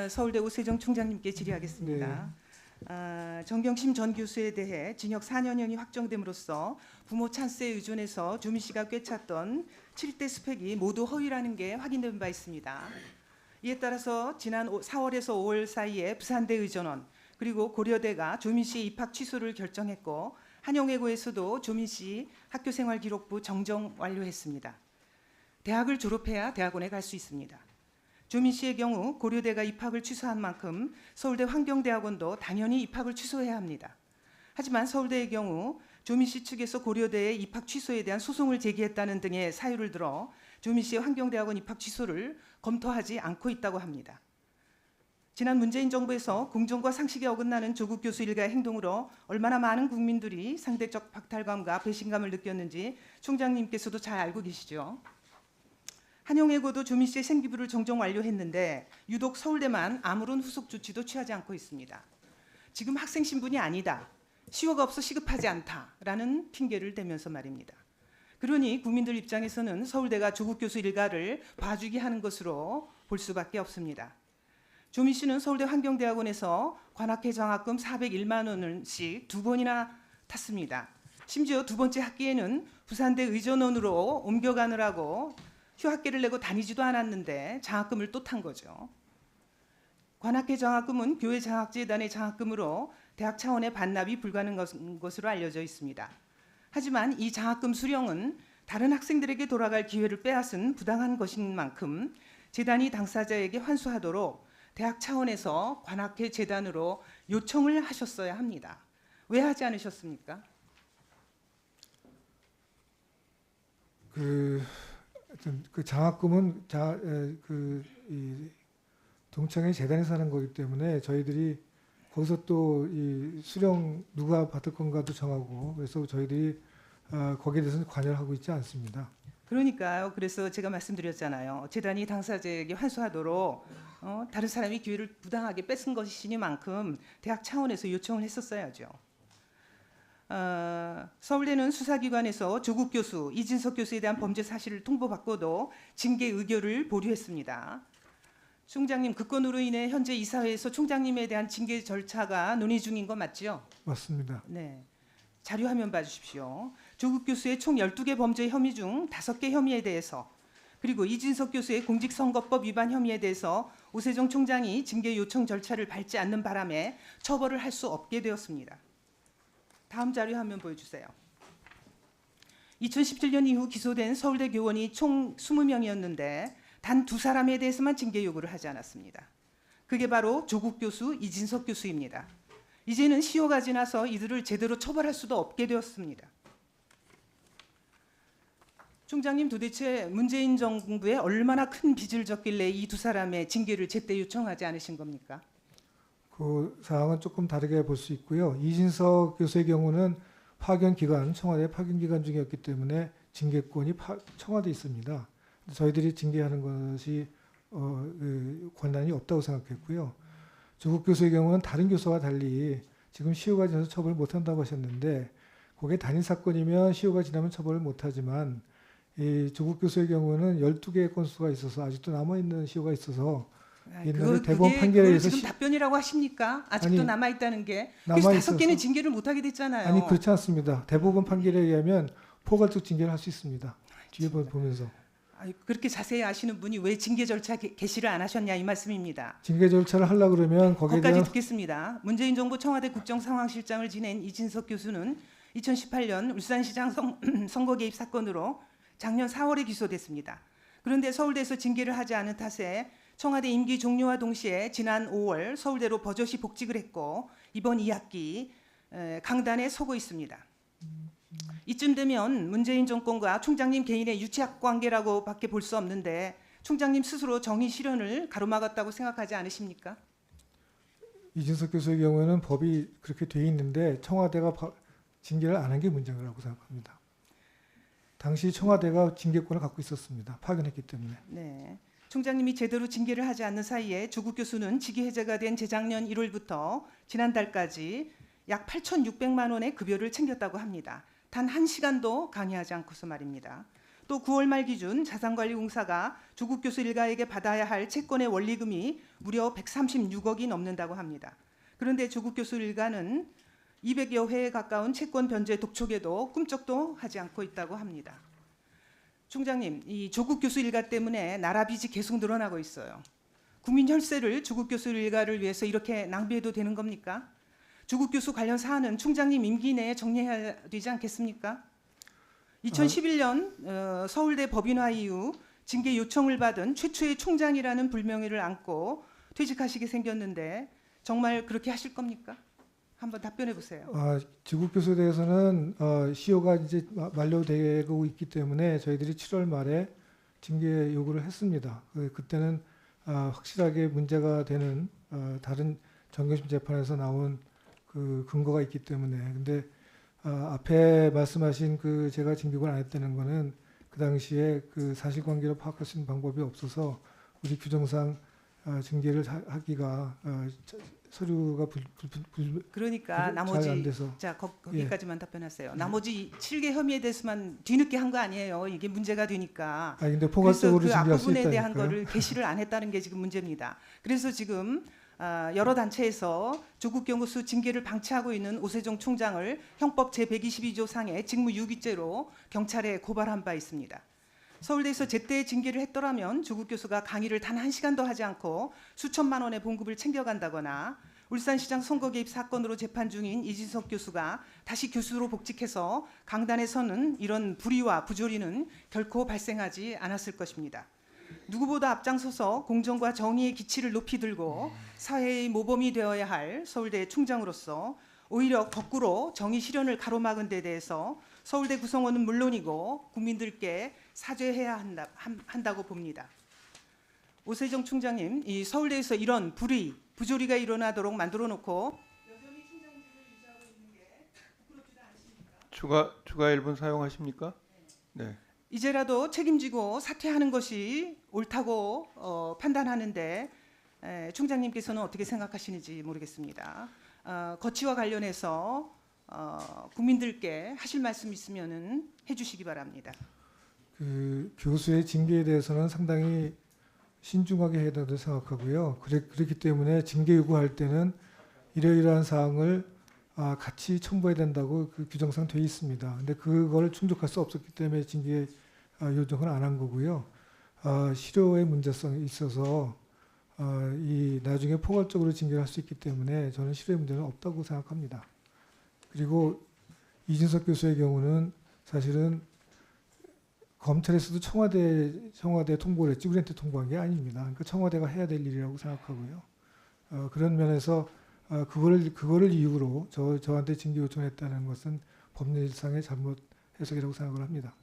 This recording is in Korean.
서울대 오세정 총장님께 질의하겠습니다. 정경심 전 교수에 대해 징역 4년형이 확정됨으로써 부모 찬스에 의존해서 조미 씨가 꿰찼던 7대 스펙이 모두 허위라는 게 확인된 바 있습니다. 이에 따라서 지난 4월에서 5월 사이에 부산대 의전원 그리고 고려대가 조미 씨의 입학 취소를 결정했고 한영외고에서도 조미 씨 학교생활기록부 정정 완료했습니다. 대학을 졸업해야 대학원에 갈 수 있습니다. 조미 씨의 경우 고려대가 입학을 취소한 만큼 서울대 환경대학원도 당연히 입학을 취소해야 합니다. 하지만 서울대의 경우 조미 씨 측에서 고려대의 입학 취소에 대한 소송을 제기했다는 등의 사유를 들어 조미 씨의 환경대학원 입학 취소를 검토하지 않고 있다고 합니다. 지난 문재인 정부에서 공정과 상식에 어긋나는 조국 교수 일가의 행동으로 얼마나 많은 국민들이 상대적 박탈감과 배신감을 느꼈는지 총장님께서도 잘 알고 계시죠. 한영외고도 조미 씨의 생기부를 정정 완료했는데 유독 서울대만 아무런 후속 조치도 취하지 않고 있습니다. 지금 학생 신분이 아니다, 시효가 없어 시급하지 않다라는 핑계를 대면서 말입니다. 그러니 국민들 입장에서는 서울대가 조국 교수 일가를 봐주기 하는 것으로 볼 수밖에 없습니다. 조미 씨는 서울대 환경대학원에서 관학회 장학금 401만 원씩 2번이나 탔습니다. 심지어 두 번째 학기에는 부산대 의전원으로 옮겨가느라고 휴학계를 내고 다니지도 않았는데 장학금을 또 탄 거죠. 관학회 장학금은 교회 장학재단의 장학금으로 대학 차원의 반납이 불가능한 것으로 알려져 있습니다. 하지만 이 장학금 수령은 다른 학생들에게 돌아갈 기회를 빼앗은 부당한 것인 만큼 재단이 당사자에게 환수하도록 대학 차원에서 관학회 재단으로 요청을 하셨어야 합니다. 왜 하지 않으셨습니까? 그 장학금은 동창회 재단에서 하는 거기 때문에 저희들이 거기서 또 이 수령 누가 받을 건가도 정하고 그래서 저희들이 거기에 대해서는 관여를 하고 있지 않습니다. 그러니까요. 그래서 제가 말씀드렸잖아요. 재단이 당사자에게 환수하도록 다른 사람이 기회를 부당하게 뺏은 것이니만큼 대학 차원에서 요청을 했었어야죠. 서울대는 수사기관에서 조국 교수, 이진석 교수에 대한 범죄 사실을 통보받고도 징계 의결을 보류했습니다. 총장님, 그 건으로 인해 현재 이사회에서 총장님에 대한 징계 절차가 논의 중인 거 맞죠? 맞습니다. 네. 자료 화면 봐주십시오. 조국 교수의 총 12개 범죄 혐의 중 5개 혐의에 대해서 그리고 이진석 교수의 공직선거법 위반 혐의에 대해서 오세정 총장이 징계 요청 절차를 밟지 않는 바람에 처벌을 할 수 없게 되었습니다. 다음 자료 화면 보여주세요. 2017년 이후 기소된 서울대 교원이 총 20명이었는데 단 2사람에 대해서만 징계 요구를 하지 않았습니다. 그게 바로 조국 교수, 이진석 교수입니다. 이제는 시효가 지나서 이들을 제대로 처벌할 수도 없게 되었습니다. 총장님, 도대체 문재인 정부에 얼마나 큰 빚을 졌길래 이 2사람의 징계를 제때 요청하지 않으신 겁니까? 그 사항은 조금 다르게 볼 수 있고요. 이진석 교수의 경우는 파견 기간, 청와대 파견 기간 중이었기 때문에 징계권이 청와대에 있습니다. 저희들이 징계하는 것이 권한이 없다고 생각했고요. 조국 교수의 경우는 다른 교수와 달리 지금 시효가 지나서 처벌을 못한다고 하셨는데 그게 단일 사건이면 시효가 지나면 처벌을 못하지만 이 조국 교수의 경우는 12개의 건수가 있어서 아직도 남아있는 시효가 있어서 옛날에 대법원 판결에 의해서 지금 답변이라고 하십니까? 아직도 아니, 남아있다는 게. 그래서 5개는 징계를 못하게 됐잖아요. 아니 그렇지 않습니다. 대법원 판결에 의하면 포괄적 징계를 할 수 있습니다. 뒤에 보면서. 그렇게 자세히 아시는 분이 왜 징계 절차 개시를 안 하셨냐 이 말씀입니다. 징계 절차를 하려고 그러면 거기에 거기까지 대한 듣겠습니다. 문재인 정부 청와대 국정상황실장을 지낸 이진석 교수는 2018년 울산시장 선거 개입 사건으로 작년 4월에 기소됐습니다. 그런데 서울대에서 징계를 하지 않은 탓에 청와대 임기 종료와 동시에 지난 5월 서울대로 버젓이 복직을 했고 이번 2학기 강단에 서고 있습니다. 이쯤 되면 문재인 정권과 총장님 개인의 유착 관계라고밖에 볼 수 없는데 총장님 스스로 정의 실현을 가로막았다고 생각하지 않으십니까? 이진석 교수의 경우에는 법이 그렇게 돼 있는데 청와대가 징계를 안 한 게 문제라고 생각합니다. 당시 청와대가 징계권을 갖고 있었습니다. 파견했기 때문에. 네. 총장님이 제대로 징계를 하지 않는 사이에 조국 교수는 직위 해제가 된 재작년 1월부터 지난달까지 약 8,600만 원의 급여를 챙겼다고 합니다. 단 1시간도 강의하지 않고서 말입니다. 또 9월 말 기준 자산관리공사가 조국 교수 일가에게 받아야 할 채권의 원리금이 무려 136억이 넘는다고 합니다. 그런데 조국 교수 일가는 200여 회에 가까운 채권 변제 독촉에도 꿈쩍도 하지 않고 있다고 합니다. 총장님, 이 조국 교수 일가 때문에 나라 빚이 계속 늘어나고 있어요. 국민 혈세를 조국 교수 일가를 위해서 이렇게 낭비해도 되는 겁니까? 조국 교수 관련 사안은 총장님 임기 내에 정리해야 되지 않겠습니까? 2011년 서울대 법인화 이후 징계 요청을 받은 최초의 총장이라는 불명예를 안고 퇴직하시게 생겼는데 정말 그렇게 하실 겁니까? 한번 답변해 보세요. 지국 교수에 대해서는 시효가 이제 만료되고 있기 때문에 저희들이 7월 말에 징계 요구를 했습니다. 그때는 확실하게 문제가 되는 다른 정경심 재판에서 나온 그 근거가 있기 때문에. 근데 앞에 말씀하신 그 제가 징계를 안 했다는 거는 그 당시에 그 사실관계를 파악할 수 있는 방법이 없어서 우리 규정상 징계를 하기가 서류가 그러니까 잘안 나머지 돼서. 자 거기까지만 답변하세요. 나머지 7개 혐의에 대해서만 뒤늦게 한 거 아니에요. 이게 문제가 되니까. 근데 그래서 포괄적으로 그 징계할 수 앞부분에 대한 있다니까요. 거를 게시를 안 했다는 게 지금 문제입니다. 그래서 지금 여러 단체에서 조국 교수 징계를 방치하고 있는 오세종 총장을 형법 제122조 상의 직무유기죄로 경찰에 고발한 바 있습니다. 서울대에서 제때 징계를 했더라면 조국 교수가 강의를 단 1시간도 하지 않고 수천만 원의 봉급을 챙겨간다거나 울산시장 선거 개입 사건으로 재판 중인 이진석 교수가 다시 교수로 복직해서 강단에서는 이런 불의와 부조리는 결코 발생하지 않았을 것입니다. 누구보다 앞장서서 공정과 정의의 기치를 높이 들고 사회의 모범이 되어야 할 서울대 총장으로서 오히려 거꾸로 정의 실현을 가로막은 데 대해서 서울대 구성원은 물론이고 국민들께 사죄해야 한다고 봅니다. 오세정 총장님, 이 서울대에서 이런 불의, 부조리가 일어나도록 만들어 놓고 여전히 총장직을 유지하고 있는 게 부끄럽지도 않습니까? 추가 1분 사용하십니까? 네. 이제라도 책임지고 사퇴하는 것이 옳다고 판단하는데 총장님께서는 어떻게 생각하시는지 모르겠습니다. 거치와 관련해서 국민들께 하실 말씀 있으면은 해주시기 바랍니다. 그 교수의 징계에 대해서는 상당히 신중하게 해야 된다고 생각하고요. 그렇기 때문에 징계 요구할 때는 이러이러한 사항을 같이 첨부해야 된다고 그 규정상 되어 있습니다. 근데 그걸 충족할 수 없었기 때문에 징계 요청을 안 한 거고요. 실효의 문제성이 있어서 이 나중에 포괄적으로 징계를 할 수 있기 때문에 저는 실효의 문제는 없다고 생각합니다. 그리고 이진석 교수의 경우는 사실은 검찰에서도 청와대 통보를 했지 우리한테 통보한 게 아닙니다. 그러니까 청와대가 해야 될 일이라고 생각하고요. 그런 면에서 그거를 이유로 저한테 징계 요청했다는 것은 법률상의 잘못 해석이라고 생각을 합니다.